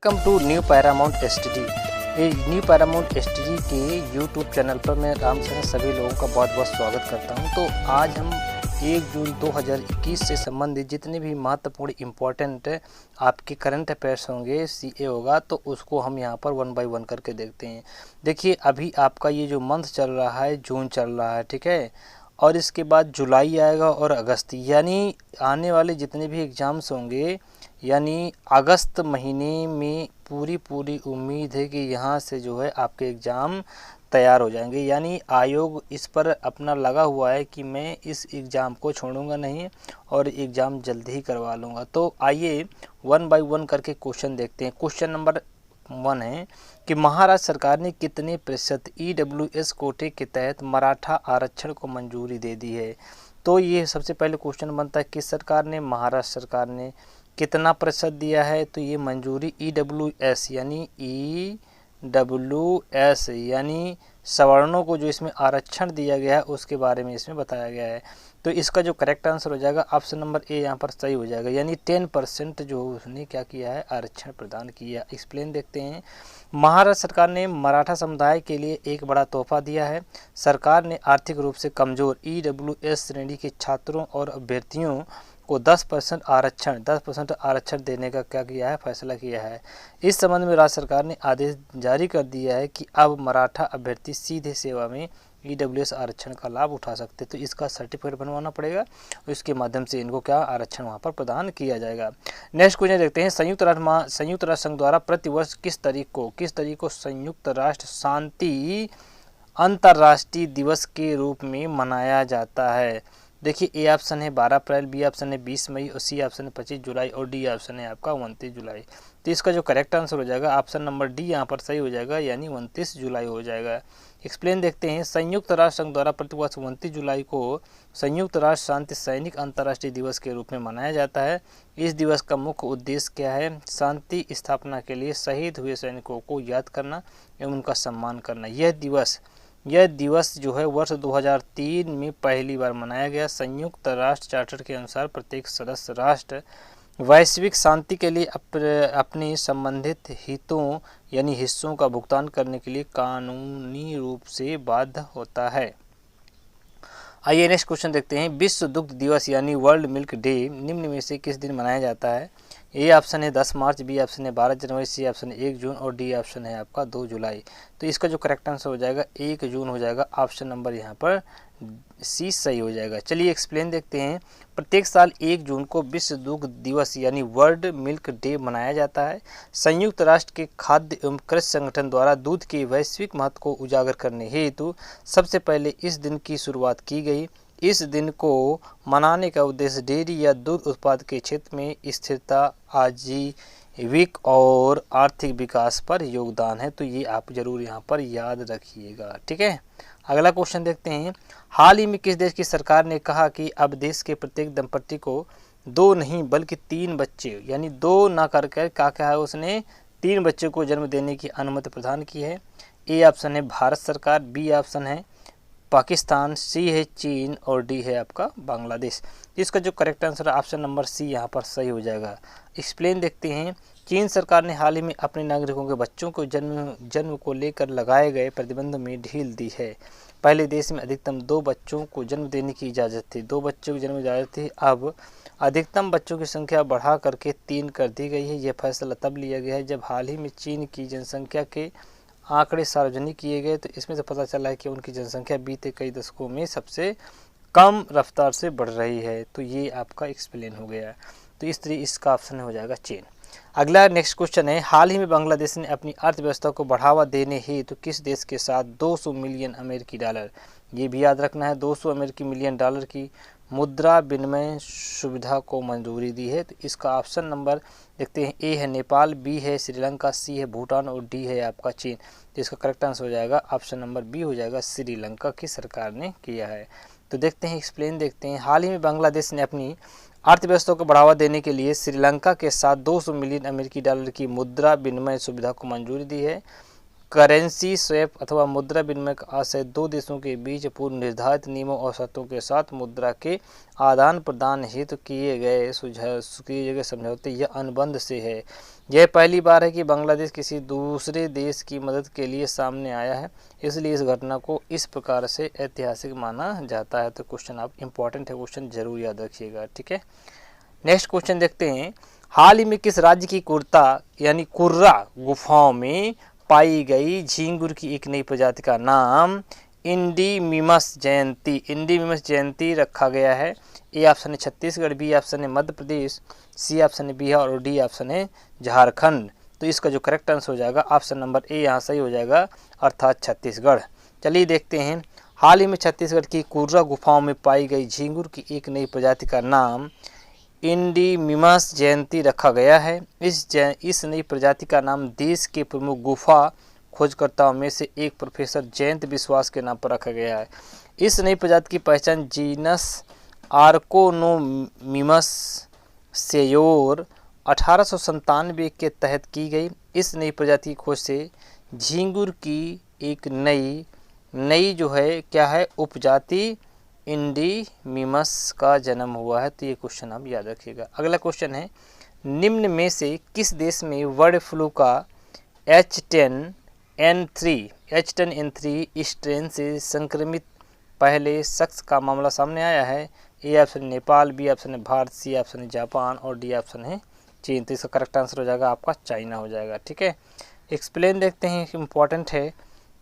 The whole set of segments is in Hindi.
Welcome to new Paramount STD. ये न्यू पैरामाउंट एसटीडी के यूट्यूब चैनल पर मैं राम सर सभी लोगों का बहुत बहुत स्वागत करता हूं। तो आज हम 1 जून 2021 से संबंधित जितने भी महत्वपूर्ण इम्पोर्टेंट आपके करंट अफेयर्स होंगे, सीए होगा, तो उसको हम यहां पर 1 बाय 1 करके देखते हैं। देखिए, अभी आपका ये जो मंथ चल रहा है, जून चल रहा है, ठीक है, और इसके बाद जुलाई आएगा और अगस्त, यानी आने वाले जितने भी एग्ज़ाम्स होंगे, यानी अगस्त महीने में पूरी उम्मीद है कि यहाँ से जो है आपके एग्ज़ाम तैयार हो जाएंगे। यानी आयोग इस पर अपना लगा हुआ है कि मैं इस एग्ज़ाम को छोड़ूंगा नहीं और एग्ज़ाम जल्दी ही करवा लूँगा। तो आइए 1 बाय 1 करके क्वेश्चन देखते हैं। क्वेश्चन नंबर 1 है कि महाराष्ट्र सरकार ने कितने प्रतिशत ईडब्ल्यूएस कोटे के तहत मराठा आरक्षण को मंजूरी दे दी है। तो ये सबसे पहले क्वेश्चन बनता है, किस सरकार ने? महाराष्ट्र सरकार ने। कितना प्रतिशत दिया है? तो ये मंजूरी ईडब्ल्यूएस यानी सवर्णों को जो इसमें आरक्षण दिया गया है उसके बारे में इसमें बताया गया है। तो इसका जो करेक्ट आंसर हो जाएगा ऑप्शन नंबर ए यहाँ पर सही हो जाएगा। यानी 10% जो उसने क्या किया है, आरक्षण प्रदान किया। एक्सप्लेन देखते हैं। महाराष्ट्र सरकार ने मराठा समुदाय के लिए एक बड़ा तोहफा दिया है। सरकार ने आर्थिक रूप से कमजोर ईडब्ल्यूएस श्रेणी के छात्रों और अभ्यर्थियों को 10% आरक्षण देने का क्या किया है, फैसला किया है। इस संबंध में राज्य सरकार ने आदेश जारी कर दिया है कि अब मराठा अभ्यर्थी सीधे सेवा में ईडब्ल्यूएस आरक्षण का लाभ उठा सकते। तो इसका सर्टिफिकेट बनवाना पड़ेगा और इसके माध्यम से इनको क्या आरक्षण वहाँ पर प्रदान किया जाएगा। नेक्स्ट क्वेश्चन देखते हैं। संयुक्त राष्ट्र संघ द्वारा प्रतिवर्ष किस तारीख को संयुक्त राष्ट्र शांति अंतर्राष्ट्रीय दिवस के रूप में मनाया जाता है? देखिए, ए ऑप्शन है 12 अप्रैल, बी ऑप्शन है 20 मई और सी ऑप्शन है 25 जुलाई और डी ऑप्शन है आपका 29 जुलाई। तो इसका जो करेक्ट आंसर हो जाएगा ऑप्शन नंबर डी यहाँ पर सही हो जाएगा, यानी 29 जुलाई हो जाएगा। एक्सप्लेन देखते हैं। संयुक्त राष्ट्र संघ द्वारा प्रतिवर्ष 29 जुलाई को संयुक्त राष्ट्र शांति सैनिक अंतर्राष्ट्रीय दिवस के रूप में मनाया जाता है। इस दिवस का मुख्य उद्देश्य क्या है? शांति स्थापना के लिए शहीद हुए सैनिकों को याद करना एवं उनका सम्मान करना। यह दिवस जो है वर्ष 2003 में पहली बार मनाया गया। संयुक्त राष्ट्र चार्टर के अनुसार प्रत्येक सदस्य राष्ट्र वैश्विक शांति के लिए अपने संबंधित हितों यानी हिस्सों का भुगतान करने के लिए कानूनी रूप से बाध्य होता है। आइए नेक्स्ट क्वेश्चन देखते हैं। विश्व दुग्ध दिवस यानी वर्ल्ड मिल्क डे निम्न में से किस दिन मनाया जाता है? ए ऑप्शन है 10 मार्च, बी ऑप्शन है 12 जनवरी, सी ऑप्शन है 1 जून और डी ऑप्शन है आपका 2 जुलाई। तो इसका जो करेक्ट आंसर हो जाएगा 1 जून हो जाएगा। ऑप्शन नंबर यहाँ पर सी सही हो जाएगा। चलिए एक्सप्लेन देखते हैं। प्रत्येक साल 1 जून को विश्व दुग्ध दिवस यानी वर्ल्ड मिल्क डे मनाया जाता है। संयुक्त राष्ट्र के खाद्य एवं कृषि संगठन द्वारा दूध के वैश्विक महत्व को उजागर करने हेतु सबसे पहले इस दिन की शुरुआत की गई। इस दिन को मनाने का उद्देश्य डेयरी या दूध उत्पाद के क्षेत्र में स्थिरता, आजीविक और आर्थिक विकास पर योगदान है। तो ये आप जरूर यहाँ पर याद रखिएगा, ठीक है। अगला क्वेश्चन देखते हैं। हाल ही में किस देश की सरकार ने कहा कि अब देश के प्रत्येक दंपति को 2 नहीं बल्कि 3 बच्चे, यानी 2 ना करके क्या है, उसने 3 बच्चों को जन्म देने की अनुमति प्रदान की है? ए ऑप्शन है भारत सरकार, बी ऑप्शन है पाकिस्तान, सी है चीन और डी है आपका बांग्लादेश। इसका जो करेक्ट आंसर है ऑप्शन नंबर सी यहाँ पर सही हो जाएगा। एक्सप्लेन देखते हैं। चीन सरकार ने हाल ही में अपने नागरिकों के बच्चों को जन्म को लेकर लगाए गए प्रतिबंध में ढील दी है। पहले देश में अधिकतम 2 बच्चों को जन्म देने की इजाज़त थी, 2 बच्चों की जन्म इजाज़त थी। अब अधिकतम बच्चों की संख्या बढ़ा करके 3 कर दी गई है। यह फैसला तब लिया गया है जब हाल ही में चीन की जनसंख्या के आंकड़े सार्वजनिक किए गए। तो इसमें से पता चला है कि उनकी जनसंख्या बीते कई दशकों में सबसे कम रफ्तार से बढ़ रही है। तो ये आपका एक्सप्लेन हो गया। तो इस तरह इसका ऑप्शन हो जाएगा चीन। अगला नेक्स्ट क्वेश्चन है। हाल ही में बांग्लादेश ने अपनी अर्थव्यवस्था को बढ़ावा देने हेतु किस देश के साथ 200 मिलियन अमेरिकी डॉलर, ये भी याद रखना है, 200 अमेरिकी मिलियन डॉलर की मुद्रा विनिमय सुविधा को मंजूरी दी है? तो इसका ऑप्शन नंबर देखते हैं। ए है नेपाल, बी है श्रीलंका, सी है भूटान और डी है आपका चीन। तो इसका करेक्ट आंसर हो जाएगा ऑप्शन नंबर बी हो जाएगा, श्रीलंका की सरकार ने किया है। तो देखते हैं, एक्सप्लेन देखते हैं। हाल ही में बांग्लादेश ने अपनी अर्थव्यवस्था को बढ़ावा देने के लिए श्रीलंका के साथ 200 मिलियन अमेरिकी डॉलर की मुद्रा विनिमय सुविधा को मंजूरी दी है। करेंसी स्वैप अथवा मुद्रा विनिमय का आशय दो देशों के बीच पूर्व निर्धारित नियमों और शर्तों के साथ मुद्रा के आदान प्रदान हेतु किए गए समझौते या अनुबंध से है। यह पहली बार है कि बांग्लादेश किसी दूसरे देश की मदद के लिए सामने आया है, इसलिए इस घटना को इस प्रकार से ऐतिहासिक माना जाता है। तो क्वेश्चन आप इम्पॉर्टेंट है, क्वेश्चन जरूर याद रखिएगा, ठीक है। नेक्स्ट क्वेश्चन देखते हैं। हाल ही में किस राज्य की कुर्रा गुफाओं में पाई गई झींगुर की एक नई प्रजाति का नाम इंडीमिमस जयंती रखा गया है? ए ऑप्शन है छत्तीसगढ़, बी ऑप्शन है मध्य प्रदेश, सी ऑप्शन है बिहार और डी ऑप्शन है झारखंड। तो इसका जो करेक्ट आंसर हो जाएगा ऑप्शन नंबर ए यहाँ सही हो जाएगा, अर्थात छत्तीसगढ़। चलिए देखते हैं। हाल ही में छत्तीसगढ़ की कुर्रा गुफाओं में पाई गई झींगुर की एक नई प्रजाति का नाम इंडीमिमस जयंती रखा गया है। इस नई प्रजाति का नाम देश के प्रमुख गुफा खोजकर्ताओं में से एक प्रोफेसर जयंत विश्वास के नाम पर रखा गया है। इस नई प्रजाति की पहचान जीनस आर्कोनोमिमस सेयोर 1897 के तहत की गई। इस नई प्रजाति की खोज से झींगुर की एक नई जो है क्या है उपजाति इंडीमिमस का जन्म हुआ है। तो ये क्वेश्चन आप याद रखिएगा। अगला क्वेश्चन है, निम्न में से किस देश में बर्ड फ्लू का H10N3 स्ट्रेन से संक्रमित पहले शख्स का मामला सामने आया है? A option Nepal, B option है भारत, सी ऑप्शन है जापान और डी ऑप्शन है चीन। तो इसका करेक्ट आंसर हो जाएगा आपका चाइना हो जाएगा, ठीक है। एक्सप्लेन देखते हैं, इम्पॉर्टेंट है।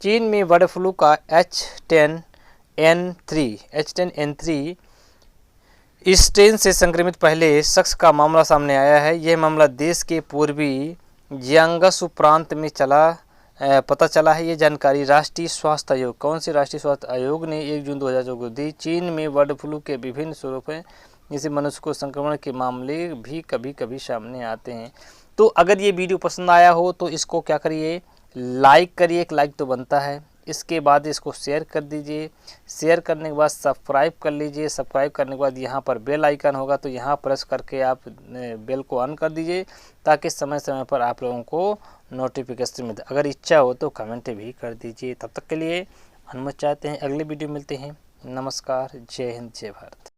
चीन में बर्ड फ्लू का H10N3 स्ट्रेन से संक्रमित पहले शख्स का मामला सामने आया है। यह मामला देश के पूर्वी जियांगसू प्रांत में पता चला है। ये जानकारी राष्ट्रीय स्वास्थ्य आयोग, कौन से राष्ट्रीय स्वास्थ्य आयोग ने 1 जून 2024 को दी। चीन में बर्ड फ्लू के विभिन्न स्वरूप हैं, जिसे मनुष्य को संक्रमण के मामले भी कभी कभी सामने आते हैं। तो अगर ये वीडियो पसंद आया हो तो इसको क्या करिए, लाइक करिए, एक लाइक तो बनता है। इसके बाद इसको शेयर कर दीजिए, शेयर करने के बाद सब्सक्राइब कर लीजिए। सब्सक्राइब करने के बाद यहाँ पर बेल आइकन होगा, तो यहाँ प्रेस करके आप बेल को ऑन कर दीजिए, ताकि समय समय पर आप लोगों को नोटिफिकेशन मिलता है। अगर इच्छा हो तो कमेंट भी कर दीजिए। तब तक के लिए अनुमति चाहते हैं, अगले वीडियो मिलते हैं। नमस्कार, जय हिंद, जय भारत।